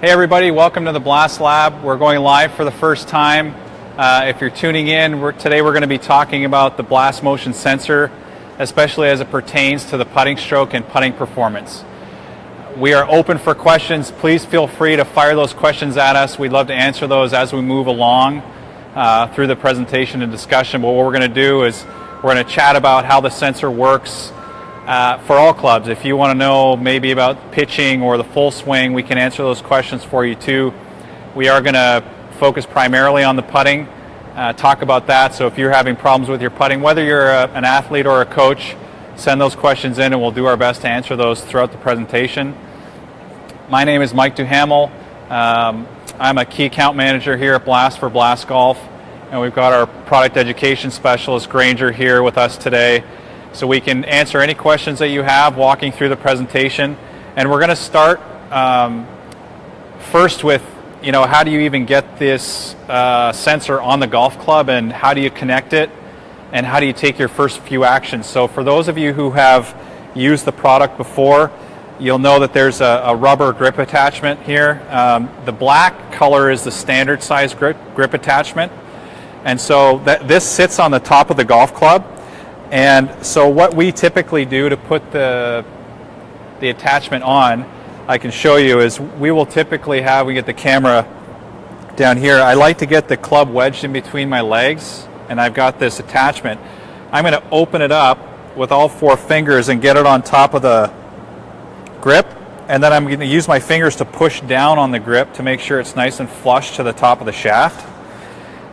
Hey everybody, welcome to the Blast Lab. We're going live for the first time. If you're tuning in, today we're going to be talking about the blast motion sensor, especially as it pertains to the putting stroke and putting performance. We are open for questions. Please feel free to fire those questions at us. We'd love to answer those as we move along through the presentation and discussion. But what we're going to do is we're going to chat about how the sensor works for all clubs. If you want to know maybe about pitching or the full swing, we can answer those questions for you too. We are going to focus primarily on the putting, talk about that. So if you're having problems with your putting, whether you're an athlete or a coach, send those questions in and we'll do our best to answer those throughout the presentation. My name is Mike Duhamel. I'm a key account manager here at Blast for Blast Golf, and we've got our product education specialist Granger here with us today. So we can answer any questions that you have walking through the presentation. And we're going to start first with, how do you even get this sensor on the golf club, and how do you connect it, and how do you take your first few actions? So for those of you who have used the product before, you'll know that there's a rubber grip attachment here. The black color is the standard size grip attachment. And so this sits on the top of the golf club. And so what we typically do to put the attachment on, I can show you, is we will typically we get the camera down here. I like to get the club wedged in between my legs, and I've got this attachment. I'm going to open it up with all 4 fingers and get it on top of the grip, and then I'm going to use my fingers to push down on the grip to make sure it's nice and flush to the top of the shaft.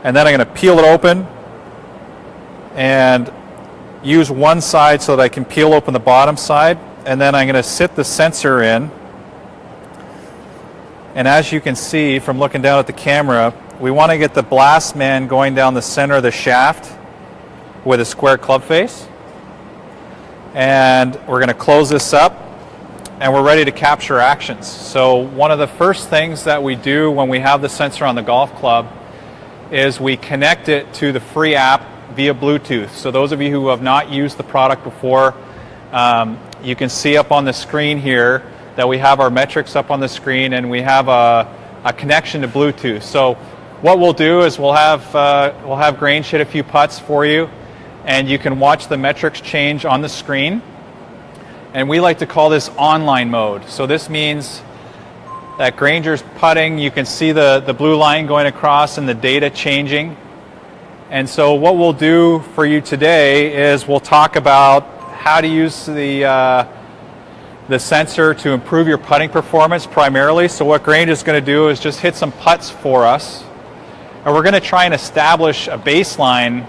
And then I'm going to peel it open and use one side so that I can peel open the bottom side, and then I'm going to sit the sensor in. And as you can see from looking down at the camera, we want to get the blast man going down the center of the shaft with a square club face. And we're going to close this up, and we're ready to capture actions. So one of the first things that we do when we have the sensor on the golf club is we connect it to the free app via Bluetooth. So those of you who have not used the product before, you can see up on the screen here that we have our metrics up on the screen, and we have a connection to Bluetooth. So what we'll do is we'll have Grange hit a few putts for you, and you can watch the metrics change on the screen. And we like to call this online mode. So this means that Granger's putting, you can see the blue line going across and the data changing. And so what we'll do for you today is we'll talk about how to use the sensor to improve your putting performance primarily. So what Granger is going to do is just hit some putts for us. And we're going to try and establish a baseline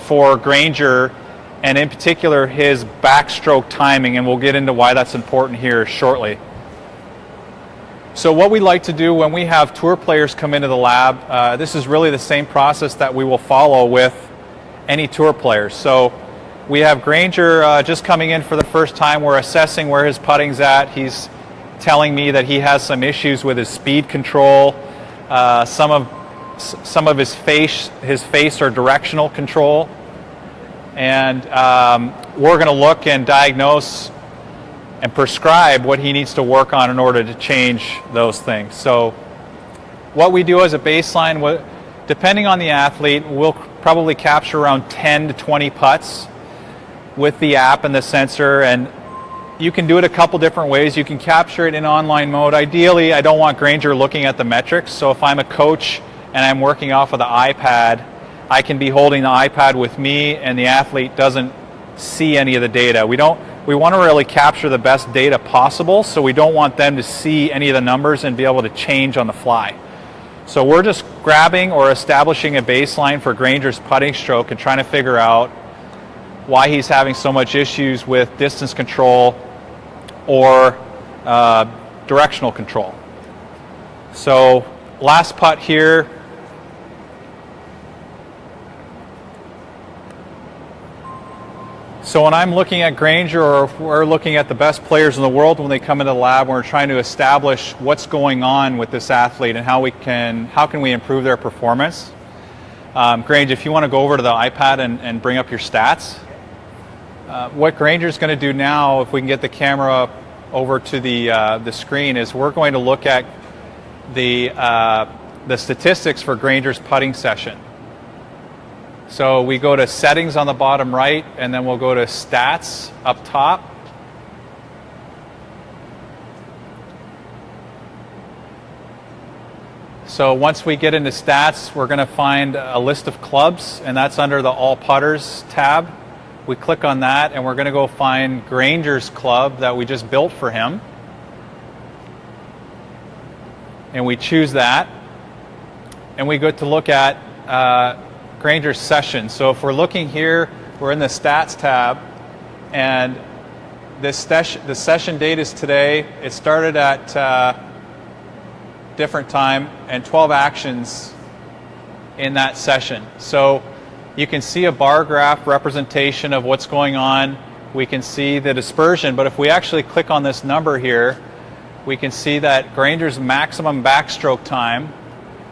for Granger, and in particular his backstroke timing, and we'll get into why that's important here shortly. So what we like to do when we have tour players come into the lab, this is really the same process that we will follow with any tour players. So we have Granger just coming in for the first time. We're assessing where his putting's at. He's telling me that he has some issues with his speed control, some of his face or directional control, and we're going to look and diagnose and prescribe what he needs to work on in order to change those things. So what we do as a baseline, depending on the athlete, we'll probably capture around 10 to 20 putts with the app and the sensor, and you can do it a couple different ways. You can capture it in online mode. Ideally, I don't want Granger looking at the metrics, so if I'm a coach and I'm working off of the iPad, I can be holding the iPad with me and the athlete doesn't see any of the data. We want to really capture the best data possible, so we don't want them to see any of the numbers and be able to change on the fly. So we're just grabbing or establishing a baseline for Granger's putting stroke and trying to figure out why he's having so much issues with distance control or directional control. So last putt here. So when I'm looking at Granger, or if we're looking at the best players in the world when they come into the lab, we're trying to establish what's going on with this athlete and how can we improve their performance. Granger, if you want to go over to the iPad and bring up your stats. What Granger's going to do now, if we can get the camera over to the screen, is we're going to look at the statistics for Granger's putting session. So we go to settings on the bottom right, and then we'll go to stats up top. So once we get into stats, we're going to find a list of clubs, and that's under the All Putters tab. We click on that, and we're going to go find Granger's club that we just built for him. And we choose that. And we go to look at Granger's session. So if we're looking here, we're in the stats tab, and the session date is today. It started at different time, and 12 actions in that session. So you can see a bar graph representation of what's going on. We can see the dispersion, but if we actually click on this number here, we can see that Granger's maximum backstroke time,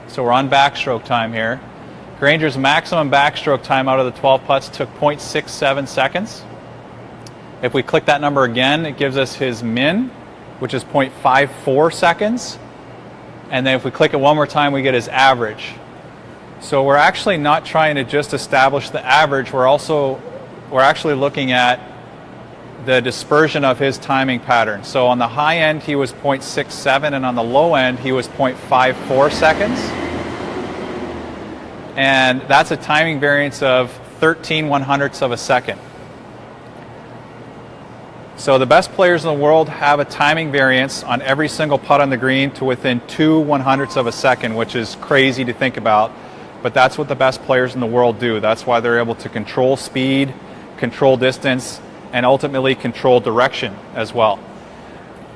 so we're on backstroke time here, Granger's maximum backstroke time out of the 12 putts took 0.67 seconds. If we click that number again, it gives us his min, which is 0.54 seconds. And then if we click it one more time, we get his average. So we're actually not trying to just establish the average, we're actually looking at the dispersion of his timing pattern. So on the high end, he was 0.67, and on the low end, he was 0.54 seconds. And that's a timing variance of 13/100ths of a second. So the best players in the world have a timing variance on every single putt on the green to within 2/100ths of a second, which is crazy to think about, but that's what the best players in the world do. That's why they're able to control speed, control distance, and ultimately control direction as well.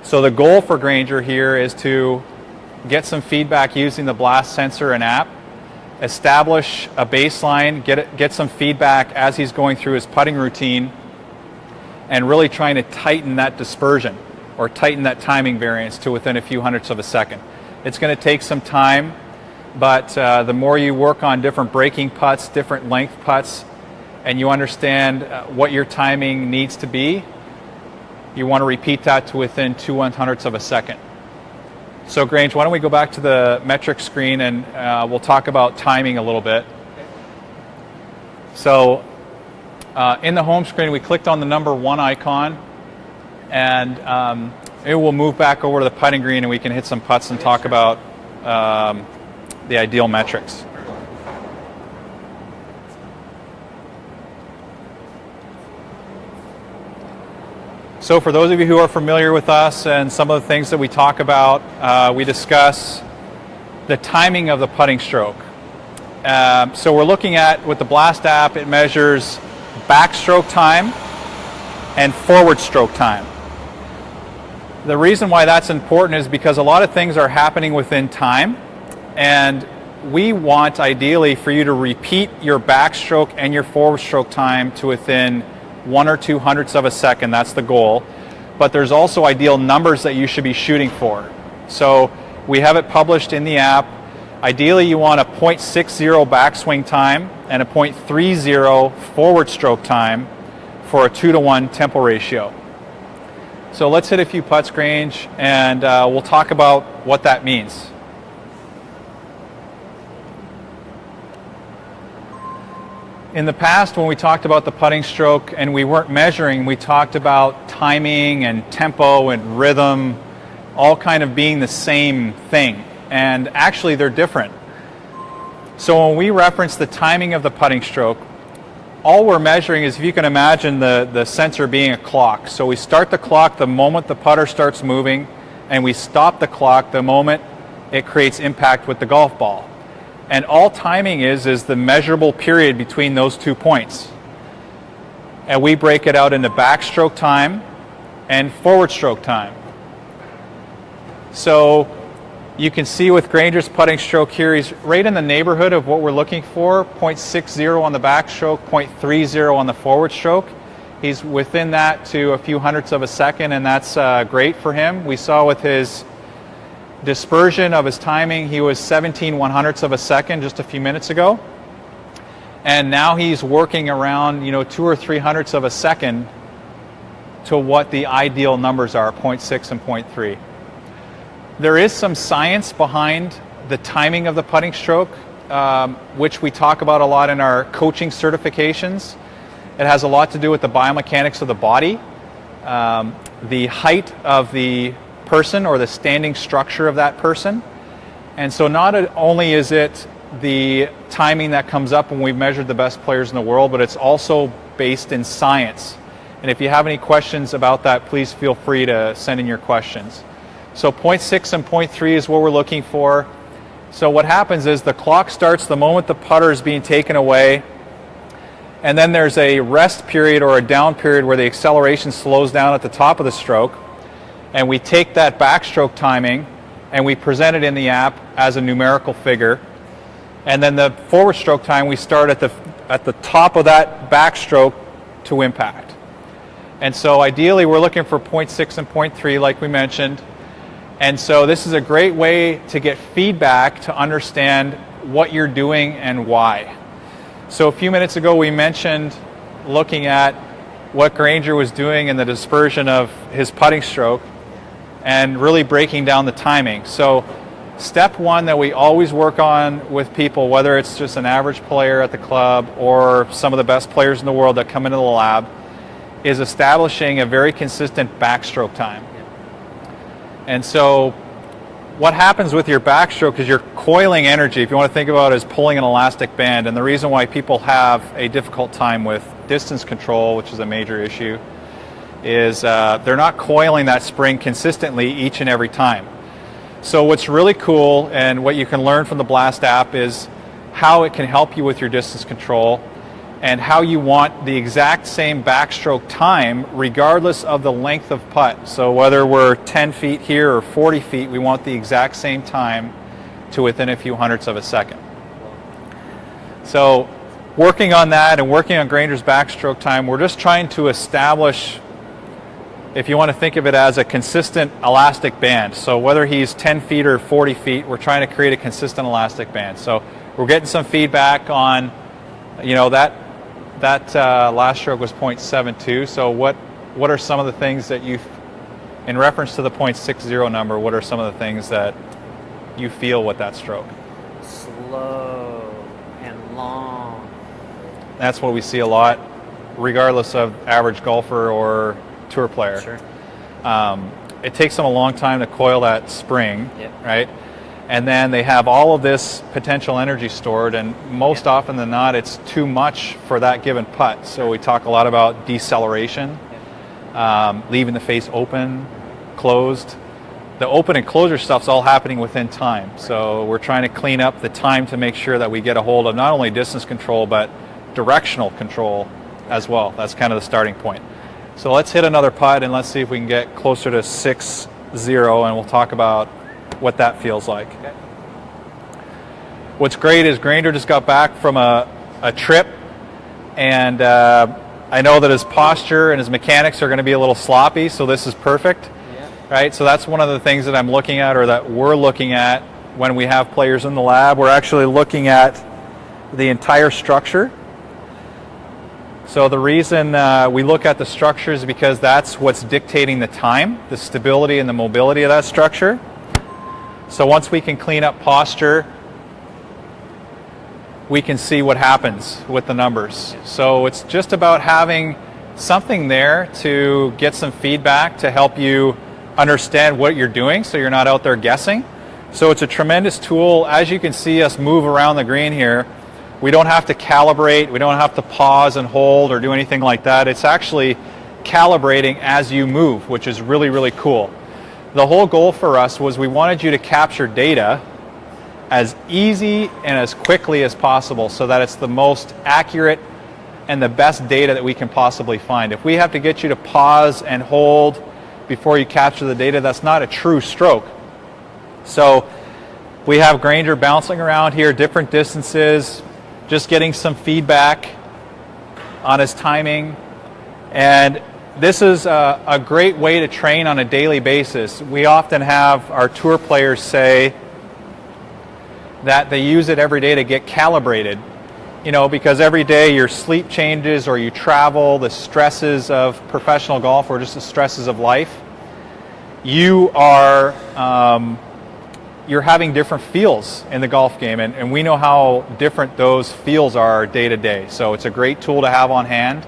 So the goal for Granger here is to get some feedback using the blast sensor and app, establish a baseline, get some feedback as he's going through his putting routine, and really trying to tighten that dispersion or tighten that timing variance to within a few hundredths of a second. It's going to take some time, but the more you work on different breaking putts, different length putts, and you understand what your timing needs to be, you want to repeat that to within 2/100ths of a second. So Granger, why don't we go back to the metric screen, and we'll talk about timing a little bit. So in the home screen, we clicked on the number 1 icon, and it will move back over to the putting green, and we can hit some putts and talk about the ideal metrics. So for those of you who are familiar with us and some of the things that we talk about, we discuss the timing of the putting stroke. So we're looking at, with the Blast app, it measures backstroke time and forward stroke time. The reason why that's important is because a lot of things are happening within time, and we want ideally for you to repeat your backstroke and your forward stroke time to within 1 or 2/100ths of a second. That's the goal. But there's also ideal numbers that you should be shooting for. So we have it published in the app. Ideally, you want a 0.60 backswing time and a 0.30 forward stroke time for a 2-to-1 tempo ratio. So let's hit a few putts, Grange, and we'll talk about what that means. In the past, when we talked about the putting stroke and we weren't measuring, we talked about timing and tempo and rhythm, all kind of being the same thing. And actually, they're different. So when we reference the timing of the putting stroke, all we're measuring is, if you can imagine the sensor being a clock. So we start the clock the moment the putter starts moving, and we stop the clock the moment it creates impact with the golf ball. And all timing is the measurable period between those 2 points. And we break it out into backstroke time and forward stroke time. So you can see with Granger's putting stroke here, he's right in the neighborhood of what we're looking for, 0.60 on the backstroke, 0.30 on the forward stroke. He's within that to a few hundredths of a second, and that's great for him. We saw with his dispersion of his timing, he was 17/100ths of a second just a few minutes ago, and now he's working around 2 or 300ths of a second to what the ideal numbers are, 0.6 and 0.3. There is some science behind the timing of the putting stroke, which we talk about a lot in our coaching certifications. It has a lot to do with the biomechanics of the body, the height of the person or the standing structure of that person. And so not only is it the timing that comes up when we've measured the best players in the world, but it's also based in science. And if you have any questions about that, please feel free to send in your questions. So 0.6 and 0.3 is what we're looking for. So what happens is the clock starts the moment the putter is being taken away, and then there's a rest period or a down period where the acceleration slows down at the top of the stroke, and we take that backstroke timing and we present it in the app as a numerical figure. And then the forward stroke time, we start at the top of that backstroke to impact. And so ideally we're looking for 0.6 and 0.3 like we mentioned. And so this is a great way to get feedback to understand what you're doing and why. So a few minutes ago we mentioned looking at what Granger was doing in the dispersion of his putting stroke and really breaking down the timing. So step one that we always work on with people, whether it's just an average player at the club or some of the best players in the world that come into the lab, is establishing a very consistent backstroke time. And so what happens with your backstroke is you're coiling energy, if you want to think about it as pulling an elastic band. And the reason why people have a difficult time with distance control, which is a major issue, is they're not coiling that spring consistently each and every time. So what's really cool and what you can learn from the Blast app is how it can help you with your distance control and how you want the exact same backstroke time regardless of the length of putt. So whether we're 10 feet here or 40 feet, we want the exact same time to within a few hundredths of a second. So working on that and working on Granger's backstroke time, we're just trying to establish, if you want to think of it as a consistent elastic band. So whether he's 10 feet or 40 feet, we're trying to create a consistent elastic band. So we're getting some feedback on, you know, that last stroke was 0.72. So what are some of the things that you, in reference to the 0.60 number, what are some of the things that you feel with that stroke? Slow and long. That's what we see a lot, regardless of average golfer or tour player. Sure. It takes them a long time to coil that spring, Yep. right? And then they have all of this potential energy stored, and most often than not, it's too much for that given putt. So we talk a lot about deceleration, leaving the face open, closed. The open and closure stuff's all happening within time. So we're trying to clean up the time to make sure that we get a hold of not only distance control, but directional control as well. That's kind of the starting point. So let's hit another putt and let's see if we can get closer to 6-0, and we'll talk about what that feels like. Okay. What's great is Granger just got back from a trip, and I know that his posture and his mechanics are going to be a little sloppy, so this is perfect. Yeah. Right? So that's one of the things that I'm looking at, or that we're looking at when we have players in the lab. We're actually looking at the entire structure. So the reason we look at the structure is because that's what's dictating the time, the stability and the mobility of that structure. So once we can clean up posture, we can see what happens with the numbers. So it's just about having something there to get some feedback to help you understand what you're doing so you're not out there guessing. So it's a tremendous tool. As you can see us move around the green here, we don't have to calibrate, we don't have to pause and hold or do anything like that. It's actually calibrating as you move, which is really, really cool. The whole goal for us was we wanted you to capture data as easy and as quickly as possible so that it's the most accurate and the best data that we can possibly find. If we have to get you to pause and hold before you capture the data, that's not a true stroke. So we have Granger bouncing around here, different distances, just getting some feedback on his timing. And this is a great way to train on a daily basis. We often have our tour players say that they use it every day to get calibrated, you know, because every day your sleep changes or you travel, the stresses of professional golf or just the stresses of life, you are you're having different feels in the golf game, and we know how different those feels are day to day. So it's a great tool to have on hand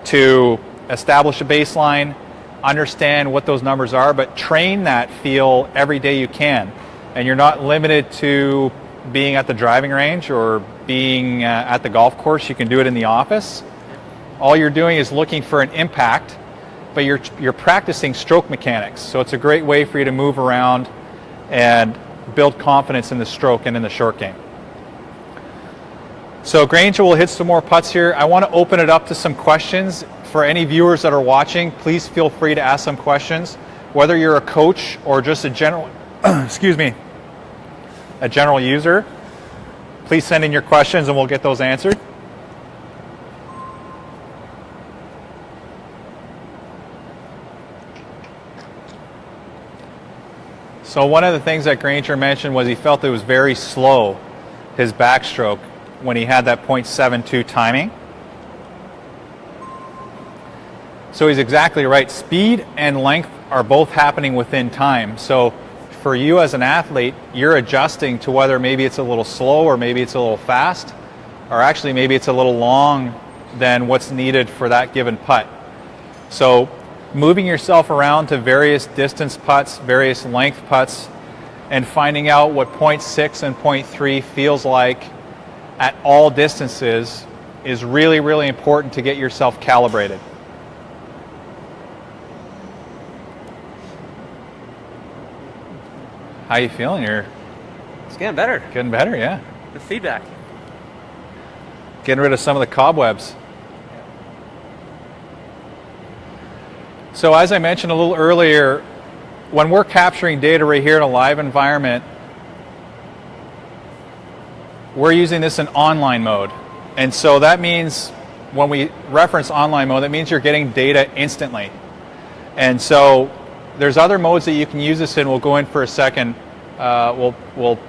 to establish a baseline, understand what those numbers are, but train that feel every day you can. And you're not limited to being at the driving range or being at the golf course. You can do it in the office. All you're doing is looking for an impact, but you're practicing stroke mechanics. So it's a great way for you to move around and build confidence in the stroke and in the short game. So Granger will hit some more putts here. I want to open it up to some questions. For any viewers that are watching, please feel free to ask some questions. Whether you're a coach or just a general, excuse me, a general user, please send in your questions and we'll get those answered. So one of the things that Granger mentioned was he felt it was very slow, his backstroke, when he had that .72 timing. So he's exactly right. Speed and length are both happening within time. So for you as an athlete, you're adjusting to whether maybe it's a little slow or maybe it's a little fast, or actually maybe it's a little long than what's needed for that given putt. So moving yourself around to various distance putts, various length putts, and finding out what .6 and .3 feels like at all distances is really, really important to get yourself calibrated. How you feeling? It's getting better. Getting better, yeah. The feedback. Getting rid of some of the cobwebs. So as I mentioned a little earlier, when we're capturing data right here in a live environment, we're using this in online mode. And so that means when we reference online mode, that means you're getting data instantly. And so there's other modes that you can use this in. We'll go in for a second. We'll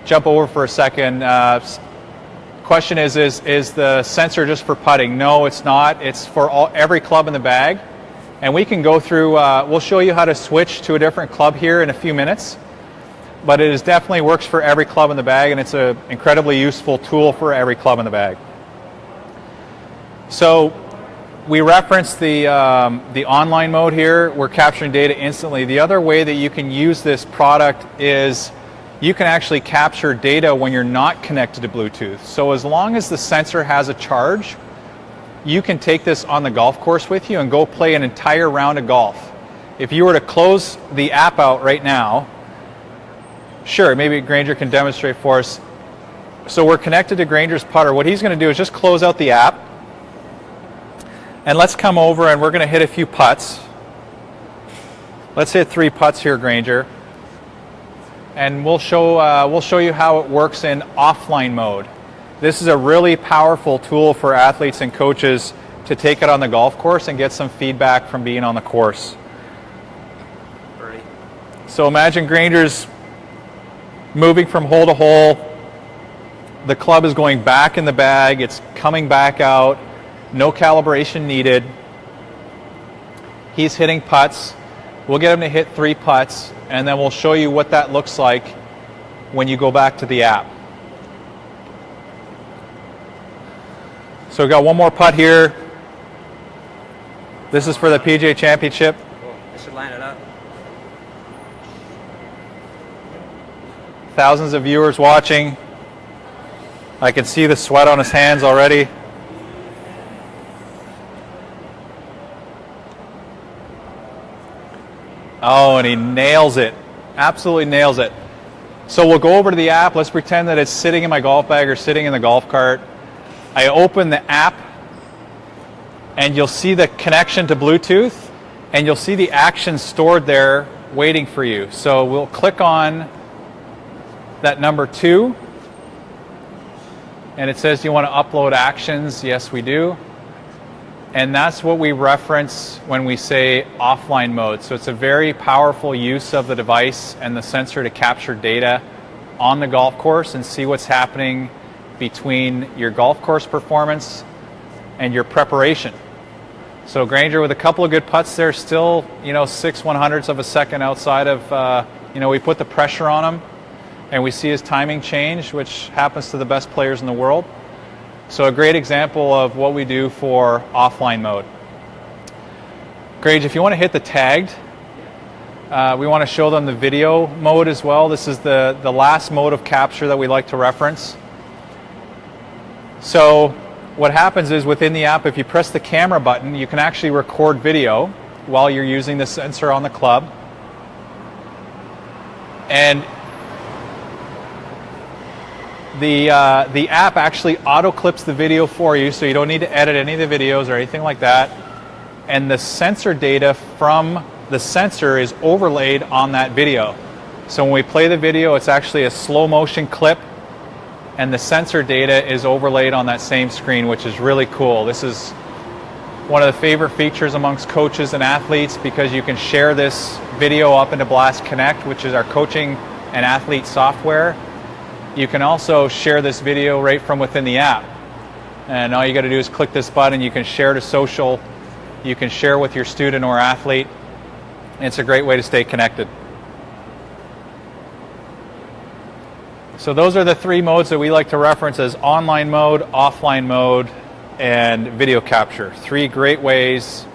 jump over for a second. Question is the sensor just for putting? No, it's not. It's for every club in the bag. And we can go through, we'll show you how to switch to a different club here in a few minutes. But it definitely works for every club in the bag, and it's an incredibly useful tool for every club in the bag. So we referenced the online mode here. We're capturing data instantly. The other way that you can use this product is you can actually capture data when you're not connected to Bluetooth. So as long as the sensor has a charge, you can take this on the golf course with you and go play an entire round of golf. If you were to close the app out right now, sure, maybe Granger can demonstrate for us. So we're connected to Granger's putter. What he's going to do is just close out the app. And let's come over and we're going to hit a few putts. Let's hit 3 putts here, Granger. And we'll show you how it works in offline mode. This is a really powerful tool for athletes and coaches to take it on the golf course and get some feedback from being on the course. Birdie. So imagine Granger's moving from hole to hole. The club is going back in the bag. It's coming back out. No calibration needed. He's hitting putts. We'll get him to hit 3 putts, and then we'll show you what that looks like when you go back to the app. So we've got one more putt here. This is for the PGA Championship. Cool. I should line it up. Thousands of viewers watching. I can see the sweat on his hands already. Oh, and he nails it. Absolutely nails it. So we'll go over to the app. Let's pretend that it's sitting in my golf bag or sitting in the golf cart. I open the app, and you'll see the connection to Bluetooth, and you'll see the action stored there waiting for you. So we'll click on that number 2, and it says, do you want to upload actions? Yes, we do. And that's what we reference when we say offline mode. So it's a very powerful use of the device and the sensor to capture data on the golf course and see what's happening between your golf course performance and your preparation. So Granger with a couple of good putts there, still 6/100ths of a second outside of You know, we put the pressure on him and we see his timing change, which happens to the best players in the world. So a great example of what we do for offline mode. Granger, if you want to hit the tagged, we want to show them the video mode as well. This is the last mode of capture that we like to reference. So what happens is within the app, if you press the camera button, you can actually record video while you're using the sensor on the club. And the app actually auto clips the video for you, so you don't need to edit any of the videos or anything like that. And the sensor data from the sensor is overlaid on that video. So when we play the video, it's actually a slow motion clip, and the sensor data is overlaid on that same screen, which is really cool. This is one of the favorite features amongst coaches and athletes, because you can share this video up into Blast Connect, which is our coaching and athlete software. You can also share this video right from within the app. And all you got to do is click this button. You can share to social. You can share with your student or athlete. It's a great way to stay connected. So those are the three modes that we like to reference as online mode, offline mode, and video capture. Three great ways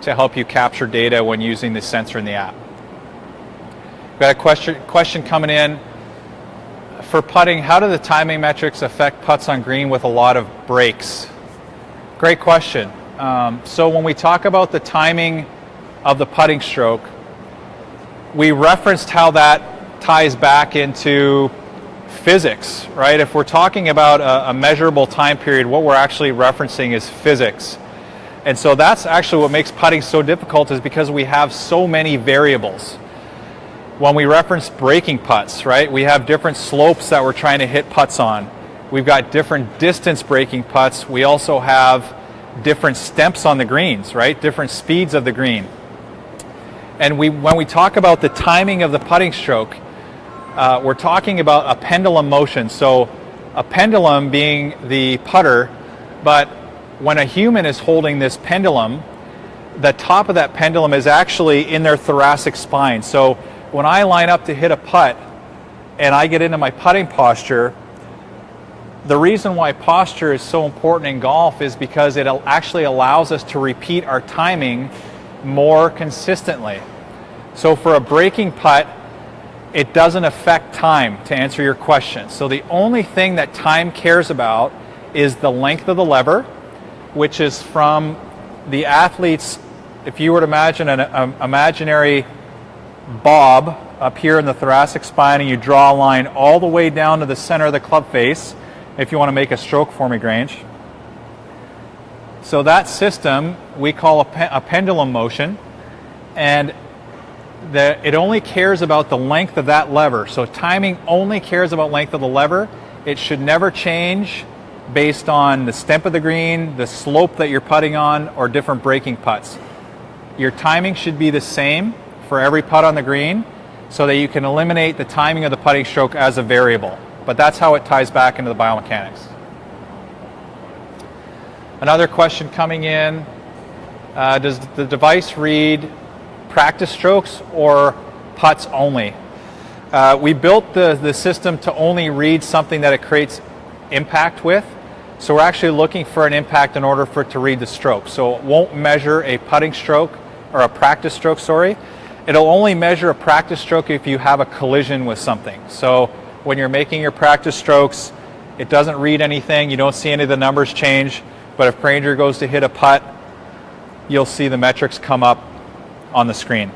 to help you capture data when using the sensor in the app. We've got a question coming in. For putting, how do the timing metrics affect putts on green with a lot of breaks? Great question. So when we talk about the timing of the putting stroke, we referenced how that ties back into physics, right? If we're talking about a measurable time period, what we're actually referencing is physics. And so that's actually what makes putting so difficult, is because we have so many variables. When we reference breaking putts, right, we have different slopes that we're trying to hit putts on. We've got different distance breaking putts. We also have different steps on the greens, right? Different speeds of the green. And when we talk about the timing of the putting stroke, we're talking about a pendulum motion. So a pendulum being the putter, but when a human is holding this pendulum, the top of that pendulum is actually in their thoracic spine. So when I line up to hit a putt and I get into my putting posture, the reason why posture is so important in golf is because it actually allows us to repeat our timing more consistently. So for a breaking putt, it doesn't affect time, to answer your question. So the only thing that time cares about is the length of the lever, which is from the athlete's, if you were to imagine an imaginary bob up here in the thoracic spine, and you draw a line all the way down to the center of the club face, if you want to make a stroke for me, Granger. So that system we call a pendulum motion, and it only cares about the length of that lever. So timing only cares about length of the lever. It should never change based on the stemp of the green, the slope that you're putting on, or different breaking putts. Your timing should be the same for every putt on the green, so that you can eliminate the timing of the putting stroke as a variable. But that's how it ties back into the biomechanics. Another question coming in, does the device read practice strokes or putts only? We built the system to only read something that it creates impact with. So we're actually looking for an impact in order for it to read the stroke. So it won't measure a putting stroke, or a practice stroke, sorry. It'll only measure a practice stroke if you have a collision with something. So when you're making your practice strokes, it doesn't read anything. You don't see any of the numbers change. But if Granger goes to hit a putt, you'll see the metrics come up on the screen.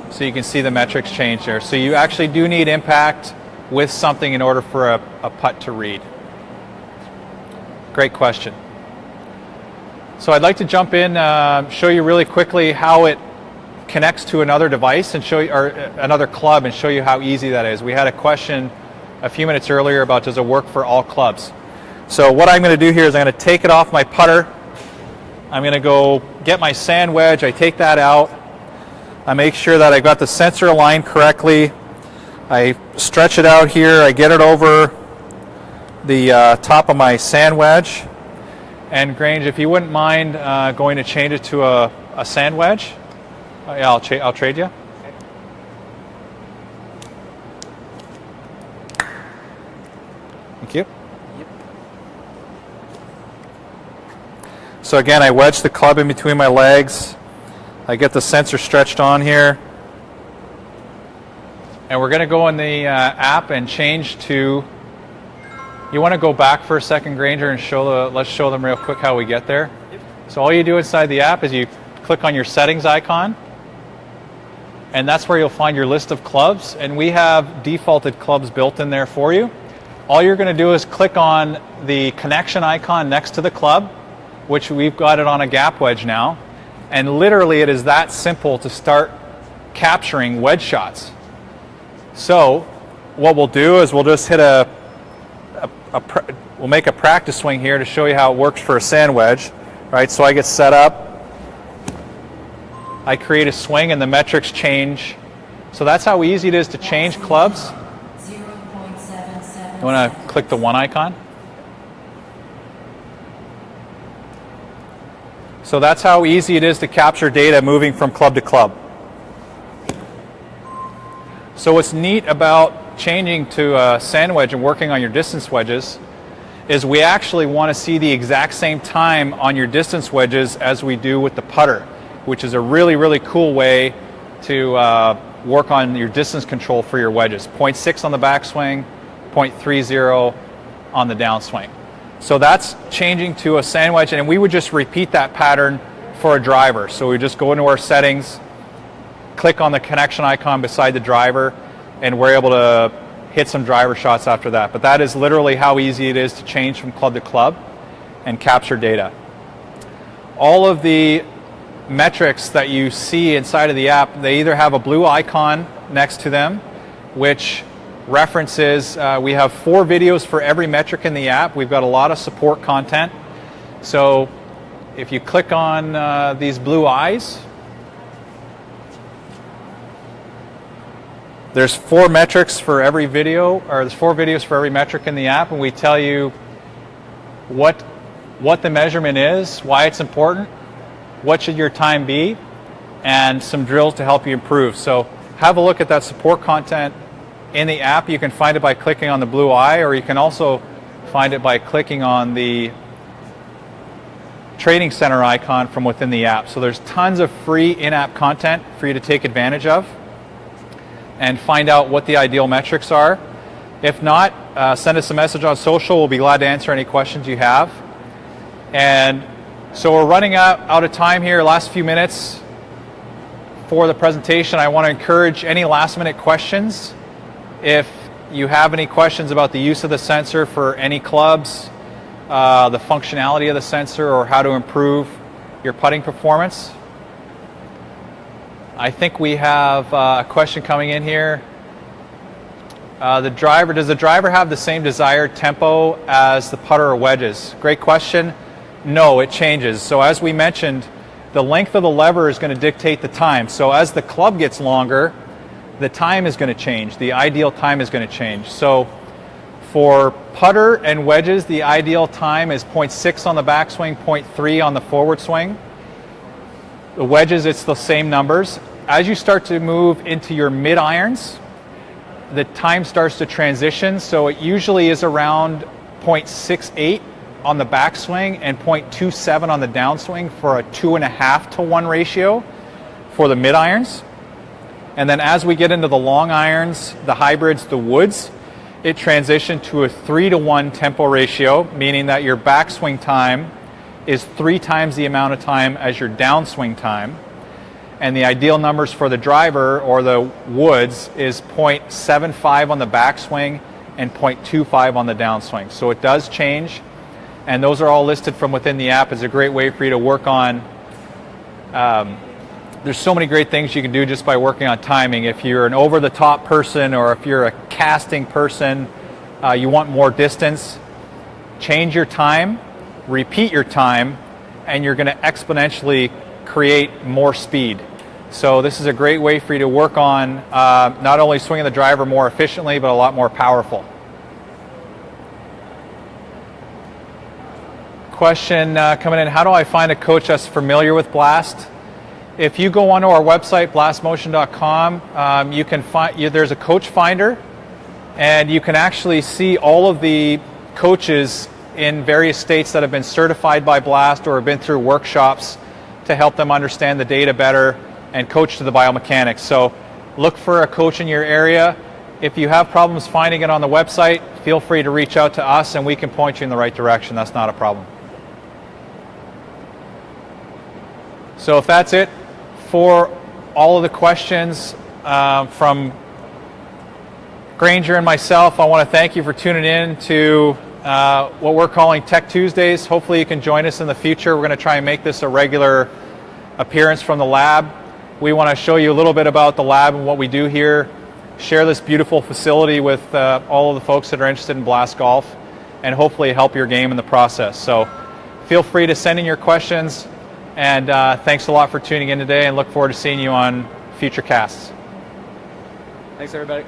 So you can see the metrics change there. So you actually do need impact with something in order for a putt to read. Great question. So I'd like to jump in, show you really quickly how it connects to another device, and show you, or another club, and show you how easy that is. We had a question a few minutes earlier about, does it work for all clubs? So what I'm going to do here is I'm going to take it off my putter. I'm going to go get my sand wedge. I take that out. I make sure that I've got the sensor aligned correctly. I stretch it out here. I get it over the top of my sand wedge. And Grange, if you wouldn't mind going to change it to a sand wedge, yeah, I'll trade you. Okay. Thank you. Yep. So again, I wedge the club in between my legs. I get the sensor stretched on here. And we're going to go in the app and change to, you want to go back for a second, Granger, and let's show them real quick how we get there. Yep. So all you do inside the app is you click on your settings icon, and that's where you'll find your list of clubs, and we have defaulted clubs built in there for you. All you're going to do is click on the connection icon next to the club, which we've got it on a gap wedge now, and literally it is that simple to start capturing wedge shots. So what we'll do is we'll just hit we'll make a practice swing here to show you how it works for a sand wedge, right? So I get set up, I create a swing, and the metrics change. So that's how easy it is to change clubs. You want to click the one icon? So that's how easy it is to capture data moving from club to club. So what's neat about changing to a sand wedge and working on your distance wedges is we actually want to see the exact same time on your distance wedges as we do with the putter, which is a really, really cool way to work on your distance control for your wedges. 0.6 on the backswing, 0.30 on the downswing. So that's changing to a sand wedge, and we would just repeat that pattern for a driver. So we just go into our settings, click on the connection icon beside the driver, and we're able to hit some driver shots after that. But that is literally how easy it is to change from club to club and capture data. All of the metrics that you see inside of the app, they either have a blue icon next to them, which references, we have 4 videos for every metric in the app. We've got a lot of support content. So if you click on these blue eyes, there's 4 metrics for every video, or there's 4 videos for every metric in the app, and we tell you what the measurement is, why it's important, what should your time be, and some drills to help you improve. So have a look at that support content in the app. You can find it by clicking on the blue eye, or you can also find it by clicking on the Training Center icon from within the app. So there's tons of free in-app content for you to take advantage of and find out what the ideal metrics are. If not, send us a message on social. We'll be glad to answer any questions you have. And so we're running out of time here, last few minutes for the presentation. I want to encourage any last minute questions. If you have any questions about the use of the sensor for any clubs, the functionality of the sensor, or how to improve your putting performance. I think we have a question coming in here. Does the driver have the same desired tempo as the putter or wedges? Great question. No, it changes. So as we mentioned, the length of the lever is going to dictate the time. So as the club gets longer, the time is going to change. The ideal time is going to change. So for putter and wedges, the ideal time is 0.6 on the backswing, 0.3 on the forward swing. The wedges, it's the same numbers. As you start to move into your mid irons, the time starts to transition. So it usually is around 0.68 on the backswing and 0.27 on the downswing for a 2.5 to 1 ratio for the mid irons. And then as we get into the long irons, the hybrids, the woods, it transitioned to a 3 to 1 tempo ratio, meaning that your backswing time is 3 times the amount of time as your downswing time. And the ideal numbers for the driver or the woods is 0.75 on the backswing and 0.25 on the downswing. So it does change, and those are all listed from within the app. It's a great way for you to work on. There's so many great things you can do just by working on timing. If you're an over-the-top person, or if you're a casting person, you want more distance, change your time, repeat your time, and you're going to exponentially create more speed. So this is a great way for you to work on not only swinging the driver more efficiently, but a lot more powerful. question coming in. How do I find a coach that's familiar with Blast? If you go onto our website, blastmotion.com, you can find, there's a coach finder, and you can actually see all of the coaches in various states that have been certified by Blast or have been through workshops to help them understand the data better and coach to the biomechanics. So look for a coach in your area. If you have problems finding it on the website, feel free to reach out to us and we can point you in the right direction. That's not a problem. So if that's it for all of the questions from Granger and myself, I want to thank you for tuning in to what we're calling Tech Tuesdays. Hopefully you can join us in the future. We're going to try and make this a regular appearance from the lab. We want to show you a little bit about the lab and what we do here, share this beautiful facility with all of the folks that are interested in Blast Golf, and hopefully help your game in the process. So feel free to send in your questions, and thanks a lot for tuning in today, and look forward to seeing you on future casts. Thanks, everybody.